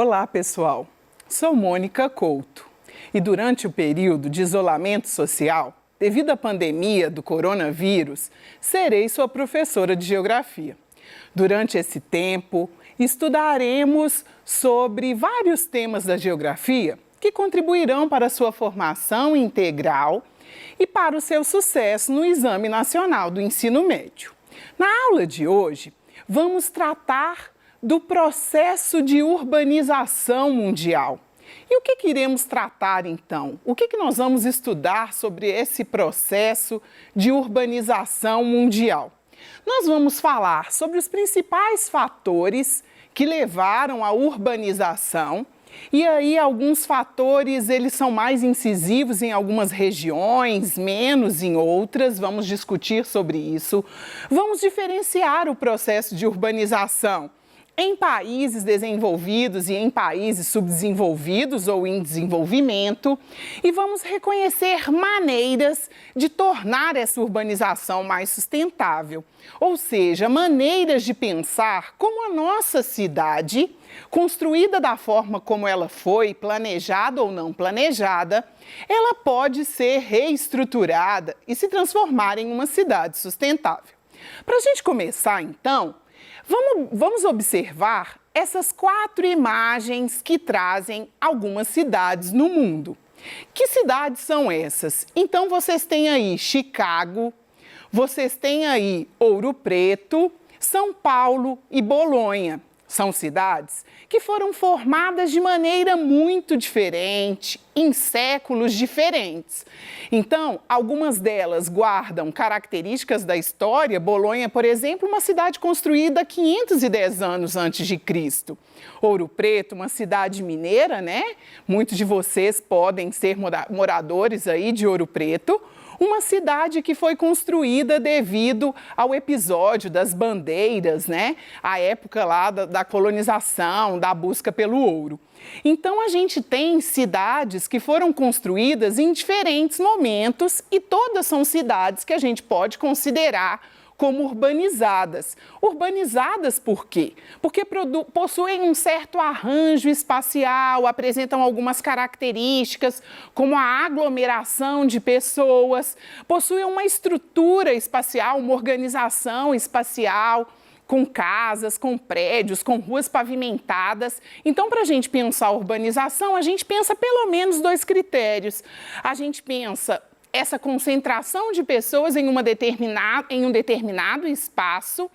Olá, pessoal. Sou Mônica Couto e durante o período de isolamento social, devido à pandemia do coronavírus, serei sua professora de Geografia. Durante esse tempo, estudaremos sobre vários temas da geografia que contribuirão para a sua formação integral e para o seu sucesso no Exame Nacional do Ensino Médio. Na aula de hoje, vamos tratar do processo de urbanização mundial. E o que iremos tratar então? O que nós vamos estudar sobre esse processo de urbanização mundial? Nós vamos falar sobre os principais fatores que levaram à urbanização. E aí alguns fatores, eles são mais incisivos em algumas regiões, menos em outras, vamos discutir sobre isso. Vamos diferenciar o processo de urbanização em países desenvolvidos e em países subdesenvolvidos ou em desenvolvimento, e vamos reconhecer maneiras de tornar essa urbanização mais sustentável, ou seja, maneiras de pensar como a nossa cidade, construída da forma como ela foi, planejada ou não planejada, ela pode ser reestruturada e se transformar em uma cidade sustentável. Para a gente começar, então, vamos observar essas 4 imagens que trazem algumas cidades no mundo. Que cidades são essas? Então, vocês têm aí Chicago, vocês têm aí Ouro Preto, São Paulo e Bolonha. São cidades que foram formadas de maneira muito diferente, em séculos diferentes. Então, algumas delas guardam características da história. Bolonha, por exemplo, uma cidade construída 510 anos antes de Cristo. Ouro Preto, uma cidade mineira, né? Muitos de vocês podem ser moradores aí de Ouro Preto. Uma cidade que foi construída devido ao episódio das bandeiras, né? A época lá da colonização, da busca pelo ouro. Então, a gente tem cidades que foram construídas em diferentes momentos e todas são cidades que a gente pode considerar como urbanizadas. Urbanizadas por quê? Porque possuem um certo arranjo espacial, apresentam algumas características, como a aglomeração de pessoas, possuem uma estrutura espacial, uma organização espacial, com casas, com prédios, com ruas pavimentadas. Então, para a gente pensar a urbanização, a gente pensa pelo menos 2 critérios. A gente pensa essa concentração de pessoas em um determinado espaço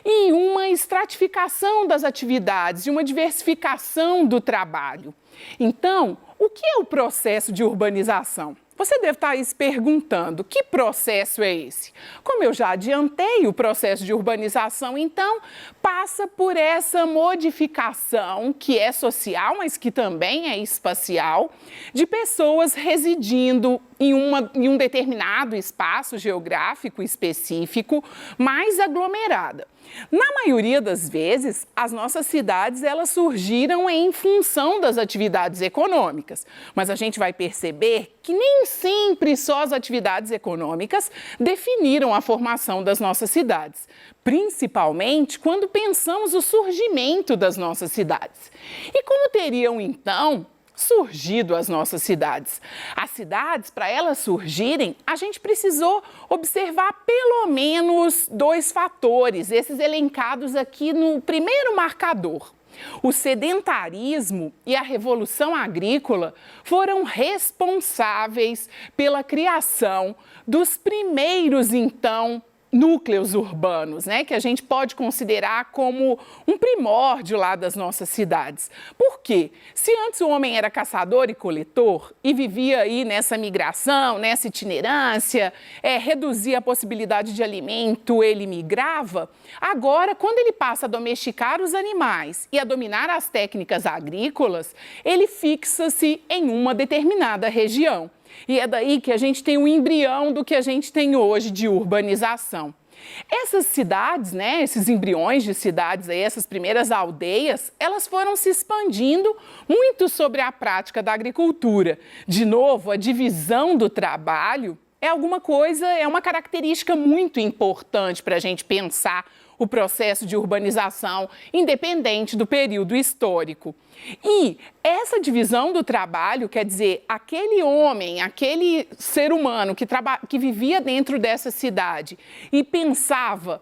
e uma estratificação das atividades e uma diversificação do trabalho. Então, o que é o processo de urbanização? Você deve estar aí se perguntando, que processo é esse? Como eu já adiantei, o processo de urbanização, então, passa por essa modificação que é social, mas que também é espacial, de pessoas residindo em um determinado espaço geográfico específico, mais aglomerada. Na maioria das vezes, as nossas cidades elas surgiram em função das atividades econômicas, mas a gente vai perceber que nem sempre só as atividades econômicas definiram a formação das nossas cidades, principalmente quando pensamos o surgimento das nossas cidades. E como teriam, então, surgido as nossas cidades? As cidades, para elas surgirem, a gente precisou observar pelo menos 2 fatores, esses elencados aqui no primeiro marcador. O sedentarismo e a revolução agrícola foram responsáveis pela criação dos primeiros, então, núcleos urbanos, né, que a gente pode considerar como um primórdio lá das nossas cidades. Por quê? Se antes o homem era caçador e coletor e vivia aí nessa migração, nessa itinerância, reduzia a possibilidade de alimento, ele migrava. Agora, quando ele passa a domesticar os animais e a dominar as técnicas agrícolas, ele fixa-se em uma determinada região. E é daí que a gente tem o embrião do que a gente tem hoje de urbanização. Essas cidades, né, esses embriões de cidades, aí, essas primeiras aldeias, elas foram se expandindo muito sobre a prática da agricultura. De novo, a divisão do trabalho é uma característica muito importante para a gente pensar o processo de urbanização, independente do período histórico. E essa divisão do trabalho, quer dizer, aquele homem, aquele ser humano que vivia dentro dessa cidade e pensava,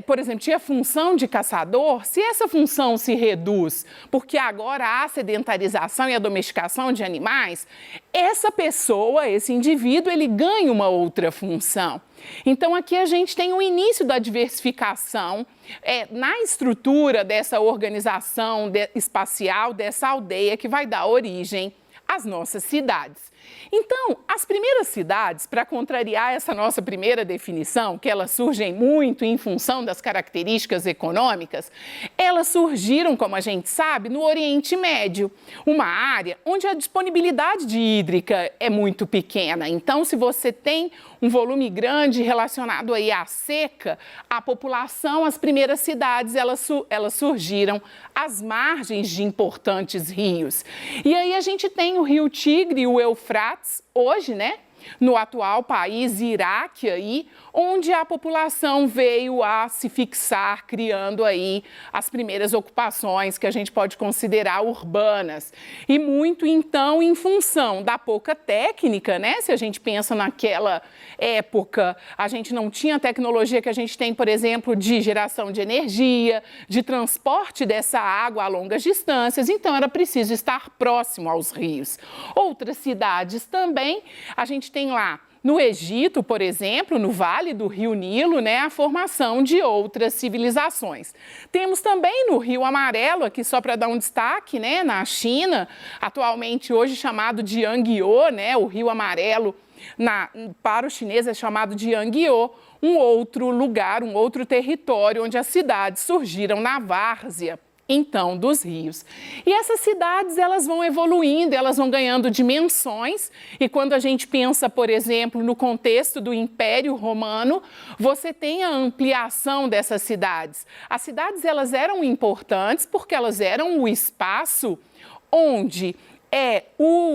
por exemplo, tinha função de caçador, se essa função se reduz porque agora há a sedentarização e a domesticação de animais, essa pessoa, esse indivíduo, ele ganha uma outra função. Então, aqui a gente tem o início da diversificação na estrutura dessa organização espacial, dessa aldeia que vai dar origem às nossas cidades. Então, as primeiras cidades, para contrariar essa nossa primeira definição, que elas surgem muito em função das características econômicas, elas surgiram, como a gente sabe, no Oriente Médio, uma área onde a disponibilidade de hídrica é muito pequena. Então, se você tem um volume grande relacionado aí à seca, a população, as primeiras cidades, elas surgiram às margens de importantes rios. E aí a gente tem o Rio Tigre e o Eufrates, hoje, né? No atual país Iraque, aí, onde a população veio a se fixar, criando aí as primeiras ocupações que a gente pode considerar urbanas. E muito, então, em função da pouca técnica, né? Se a gente pensa naquela época, a gente não tinha a tecnologia que a gente tem, por exemplo, de geração de energia, de transporte dessa água a longas distâncias, então era preciso estar próximo aos rios. Outras cidades também, a gente tem lá no Egito, por exemplo, no Vale do Rio Nilo, né, a formação de outras civilizações. Temos também no Rio Amarelo, aqui só para dar um destaque, né, na China, atualmente hoje chamado de Yangtze, né, o Rio Amarelo para os chineses é chamado de Yangtze, um outro lugar, um outro território onde as cidades surgiram na várzea, então, dos rios. E essas cidades, elas vão evoluindo, elas vão ganhando dimensões, e quando a gente pensa, por exemplo, no contexto do Império Romano, você tem a ampliação dessas cidades. As cidades, elas eram importantes porque elas eram o espaço onde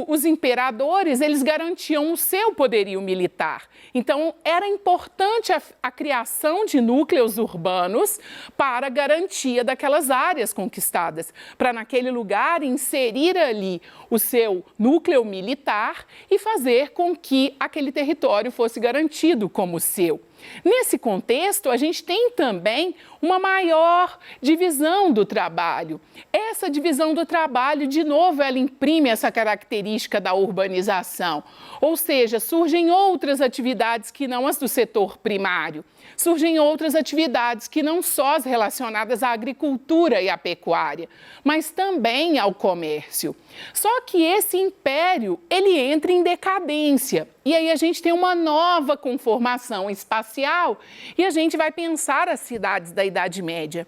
os imperadores, eles garantiam o seu poderio militar. Então, era importante a criação de núcleos urbanos para a garantia daquelas áreas conquistadas, para naquele lugar inserir ali o seu núcleo militar e fazer com que aquele território fosse garantido como seu. Nesse contexto, a gente tem também uma maior divisão do trabalho. Essa divisão do trabalho, de novo, ela imprime essa característica da urbanização. Ou seja, surgem outras atividades que não as do setor primário. Surgem outras atividades que não só as relacionadas à agricultura e à pecuária, mas também ao comércio. Só que esse império, ele entra em decadência. E aí a gente tem uma nova conformação espacial e a gente vai pensar as cidades da Idade Média.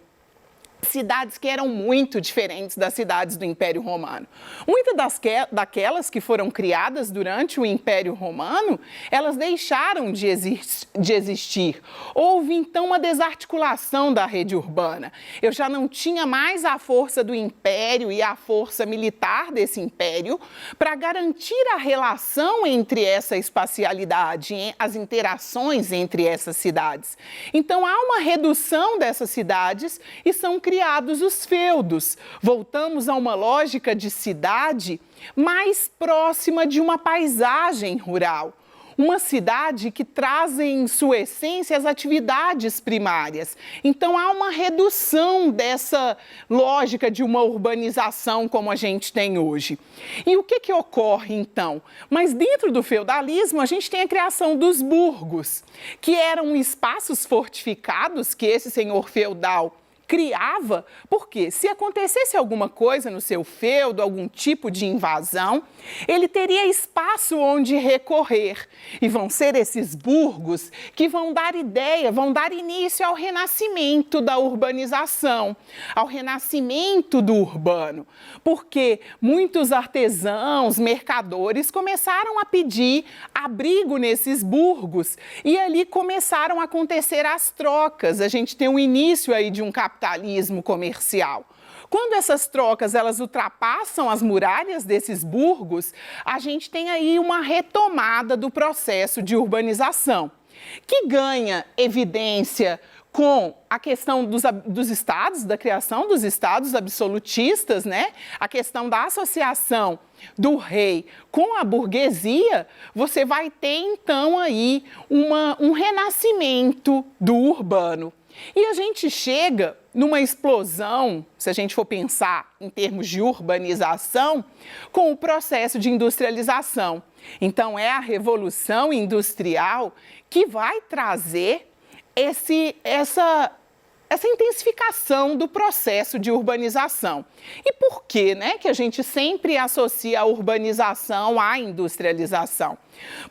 Cidades que eram muito diferentes das cidades do Império Romano. Muitas daquelas que foram criadas durante o Império Romano, elas deixaram de existir. Houve, então, uma desarticulação da rede urbana. Eu já não tinha mais a força do Império e a força militar desse Império para garantir a relação entre essa espacialidade, as interações entre essas cidades. Então, há uma redução dessas cidades e são criados os feudos. Voltamos a uma lógica de cidade mais próxima de uma paisagem rural. Uma cidade que traz em sua essência as atividades primárias. Então, há uma redução dessa lógica de uma urbanização como a gente tem hoje. E o que ocorre, então? Mas dentro do feudalismo, a gente tem a criação dos burgos, que eram espaços fortificados que esse senhor feudal criava, porque se acontecesse alguma coisa no seu feudo, algum tipo de invasão, ele teria espaço onde recorrer. E vão ser esses burgos que vão dar ideia, vão dar início ao renascimento da urbanização, ao renascimento do urbano, porque muitos artesãos, mercadores começaram a pedir abrigo nesses burgos e ali começaram a acontecer as trocas. A gente tem o início aí de um capitalismo comercial. Quando essas trocas elas ultrapassam as muralhas desses burgos, a gente tem aí uma retomada do processo de urbanização, que ganha evidência com a questão dos estados, da criação dos estados absolutistas, né? A questão da associação do rei com a burguesia, você vai ter então aí um renascimento do urbano. E a gente chega numa explosão, se a gente for pensar em termos de urbanização, com o processo de industrialização. Então, é a Revolução Industrial que vai trazer essa intensificação do processo de urbanização. E por que, né, que a gente sempre associa a urbanização à industrialização?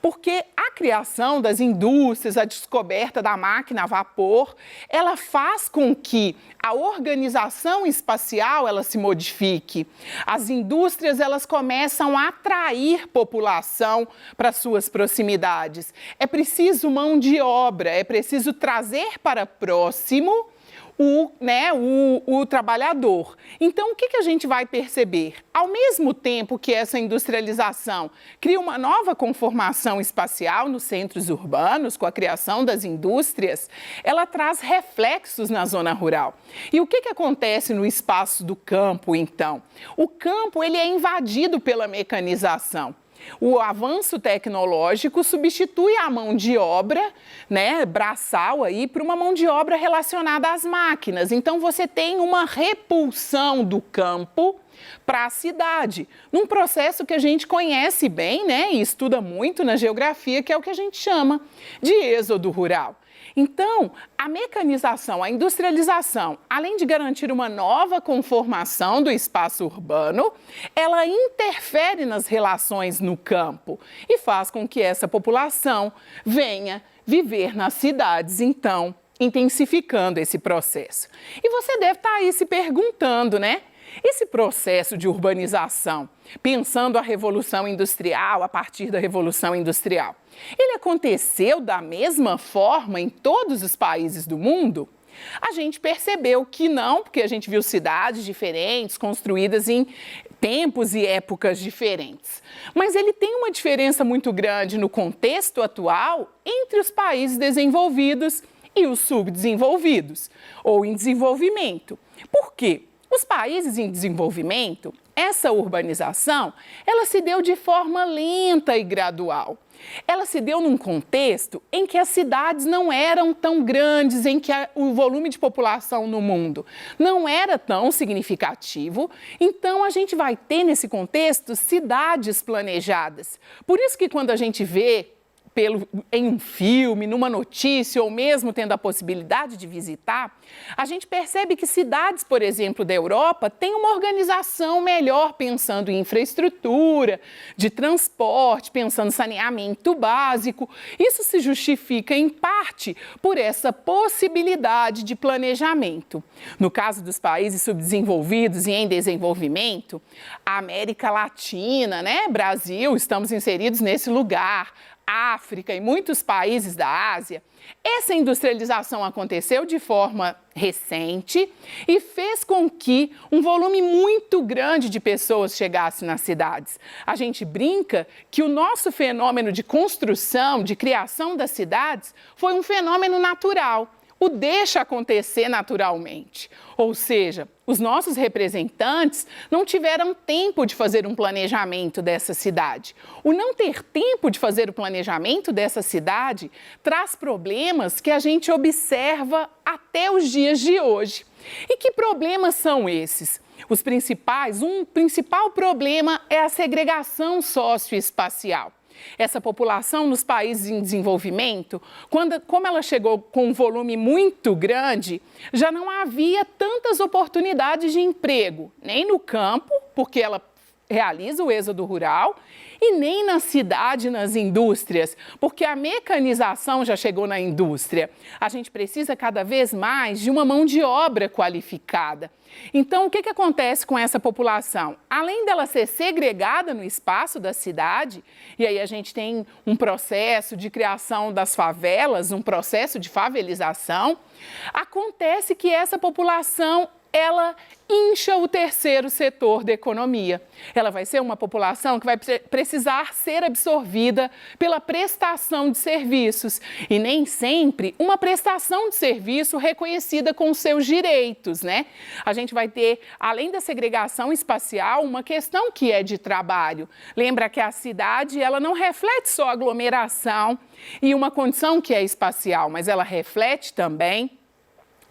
Porque a criação das indústrias, a descoberta da máquina a vapor, ela faz com que a organização espacial ela se modifique. As indústrias elas começam a atrair população para suas proximidades. É preciso mão de obra, é preciso trazer para próximo o trabalhador. Então, o que a gente vai perceber? Ao mesmo tempo que essa industrialização cria uma nova conformação espacial nos centros urbanos, com a criação das indústrias, ela traz reflexos na zona rural. E o que acontece no espaço do campo, então? O campo ele é invadido pela mecanização. O avanço tecnológico substitui a mão de obra, né, braçal aí, por uma mão de obra relacionada às máquinas. Então, você tem uma repulsão do campo para a cidade, num processo que a gente conhece bem, né, e estuda muito na geografia, que é o que a gente chama de êxodo rural. Então, a mecanização, a industrialização, além de garantir uma nova conformação do espaço urbano, ela interfere nas relações no campo e faz com que essa população venha viver nas cidades, então, intensificando esse processo. E você deve estar aí se perguntando, né? Esse processo de urbanização, pensando a Revolução Industrial, a partir da Revolução Industrial, ele aconteceu da mesma forma em todos os países do mundo? A gente percebeu que não, porque a gente viu cidades diferentes, construídas em tempos e épocas diferentes. Mas ele tem uma diferença muito grande no contexto atual entre os países desenvolvidos e os subdesenvolvidos, ou em desenvolvimento. Por quê? Os países em desenvolvimento, essa urbanização, ela se deu de forma lenta e gradual. Ela se deu num contexto em que as cidades não eram tão grandes, em que o volume de população no mundo não era tão significativo. Então, a gente vai ter nesse contexto cidades planejadas. Por isso que quando a gente vê em um filme, numa notícia ou mesmo tendo a possibilidade de visitar, a gente percebe que cidades, por exemplo, da Europa, têm uma organização melhor pensando em infraestrutura, de transporte, pensando em saneamento básico. Isso se justifica, em parte, por essa possibilidade de planejamento. No caso dos países subdesenvolvidos e em desenvolvimento, a América Latina, né, Brasil, estamos inseridos nesse lugar, África e muitos países da Ásia, essa industrialização aconteceu de forma recente e fez com que um volume muito grande de pessoas chegasse nas cidades. A gente brinca que o nosso fenômeno de construção, de criação das cidades, foi um fenômeno natural. O deixa acontecer naturalmente. Ou seja, os nossos representantes não tiveram tempo de fazer um planejamento dessa cidade. O não ter tempo de fazer o planejamento dessa cidade traz problemas que a gente observa até os dias de hoje. E que problemas são esses? Um principal problema é a segregação socioespacial. Essa população nos países em desenvolvimento, como ela chegou com um volume muito grande, já não havia tantas oportunidades de emprego, nem no campo, porque ela realiza o êxodo rural, e nem na cidade, nas indústrias, porque a mecanização já chegou na indústria. A gente precisa cada vez mais de uma mão de obra qualificada. Então, o que acontece com essa população? Além dela ser segregada no espaço da cidade, e aí a gente tem um processo de criação das favelas, um processo de favelização, acontece que essa população ela incha o terceiro setor da economia. Ela vai ser uma população que vai precisar ser absorvida pela prestação de serviços e nem sempre uma prestação de serviço reconhecida com seus direitos, né? A gente vai ter, além da segregação espacial, uma questão que é de trabalho. Lembra que a cidade, ela não reflete só aglomeração e uma condição que é espacial, mas ela reflete também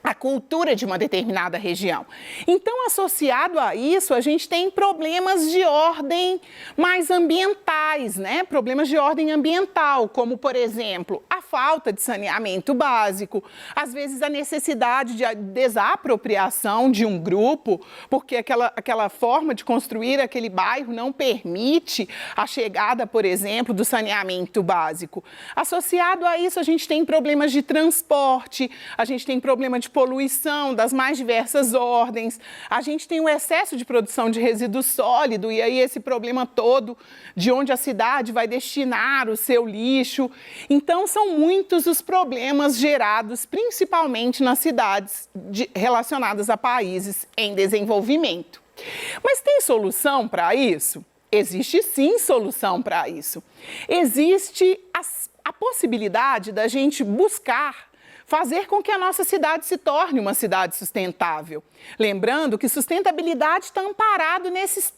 a cultura de uma determinada região. Então, associado a isso, a gente tem problemas de ordem mais ambientais, né? Problemas de ordem ambiental, como, por exemplo, a falta de saneamento básico, às vezes a necessidade de desapropriação de um grupo, porque aquela forma de construir aquele bairro não permite a chegada, por exemplo, do saneamento básico. Associado a isso, a gente tem problemas de transporte, a gente tem problema de poluição das mais diversas ordens, a gente tem o excesso de produção de resíduo sólido e aí esse problema todo de onde a cidade vai destinar o seu lixo. Então, são muitos os problemas gerados principalmente nas cidades relacionadas a países em desenvolvimento. Mas tem solução para isso? Existe sim solução para isso. Existe a possibilidade da gente buscar fazer com que a nossa cidade se torne uma cidade sustentável. Lembrando que sustentabilidade está amparado nesses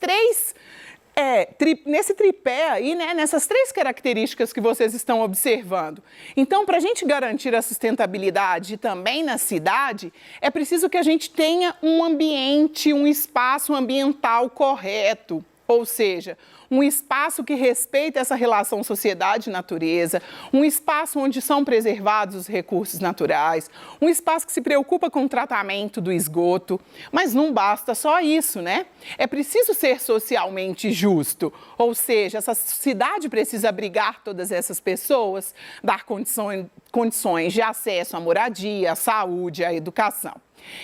nesse tripé aí, né? Nessas três características que vocês estão observando. Então, para a gente garantir a sustentabilidade também na cidade, é preciso que a gente tenha um ambiente, um espaço ambiental correto. Ou seja, um espaço que respeita essa relação sociedade-natureza, um espaço onde são preservados os recursos naturais, um espaço que se preocupa com o tratamento do esgoto. Mas não basta só isso, né? É preciso ser socialmente justo, ou seja, essa cidade precisa abrigar todas essas pessoas, dar condições de acesso à moradia, à saúde, à educação.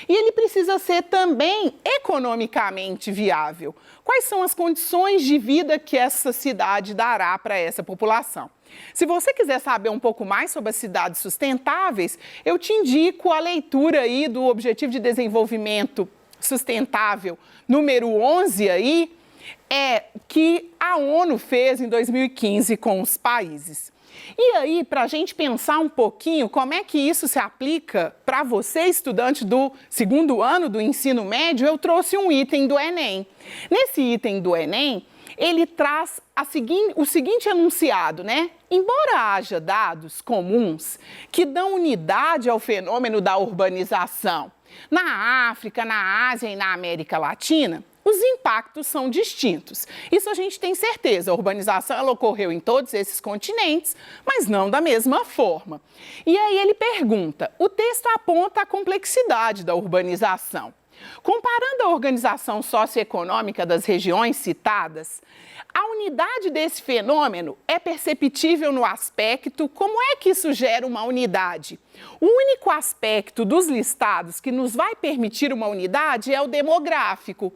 E ele precisa ser também economicamente viável. Quais são as condições de vida que essa cidade dará para essa população? Se você quiser saber um pouco mais sobre as cidades sustentáveis, eu te indico a leitura aí do Objetivo de Desenvolvimento Sustentável número 11 aí, que a ONU fez em 2015 com os países. E aí, para a gente pensar um pouquinho como é que isso se aplica para você, estudante do segundo ano do ensino médio, eu trouxe um item do Enem. Nesse item do Enem, ele traz o seguinte enunciado, né? Embora haja dados comuns que dão unidade ao fenômeno da urbanização na África, na Ásia e na América Latina, os impactos são distintos. Isso a gente tem certeza. A urbanização ela ocorreu em todos esses continentes, mas não da mesma forma. E aí ele pergunta, o texto aponta a complexidade da urbanização. Comparando a organização socioeconômica das regiões citadas, a unidade desse fenômeno é perceptível no aspecto como é que isso gera uma unidade. O único aspecto dos listados que nos vai permitir uma unidade é o demográfico.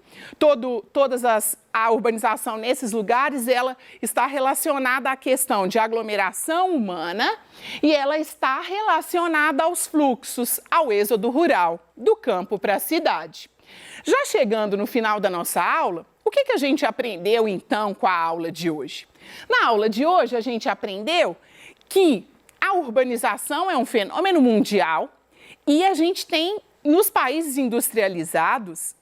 A urbanização nesses lugares ela está relacionada à questão de aglomeração humana e ela está relacionada aos fluxos, ao êxodo rural, do campo para a cidade. Já chegando no final da nossa aula, o que a gente aprendeu então com a aula de hoje? Na aula de hoje a gente aprendeu que a urbanização é um fenômeno mundial e a gente tem nos países industrializados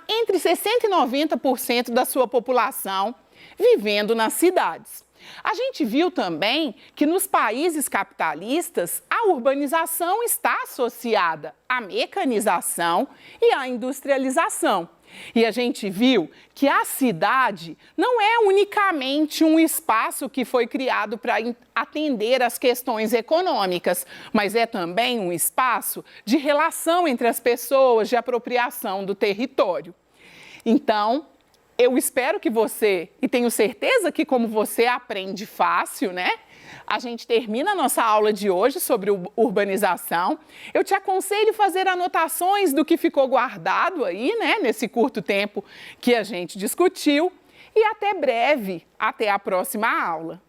entre 60% e 90% da sua população vivendo nas cidades. A gente viu também que nos países capitalistas a urbanização está associada à mecanização e à industrialização. E a gente viu que a cidade não é unicamente um espaço que foi criado para atender às questões econômicas, mas é também um espaço de relação entre as pessoas, de apropriação do território. Então, eu espero que você, e tenho certeza que como você aprende fácil, né? A gente termina a nossa aula de hoje sobre urbanização. Eu te aconselho a fazer anotações do que ficou guardado aí, né? Nesse curto tempo que a gente discutiu. E até breve, até a próxima aula.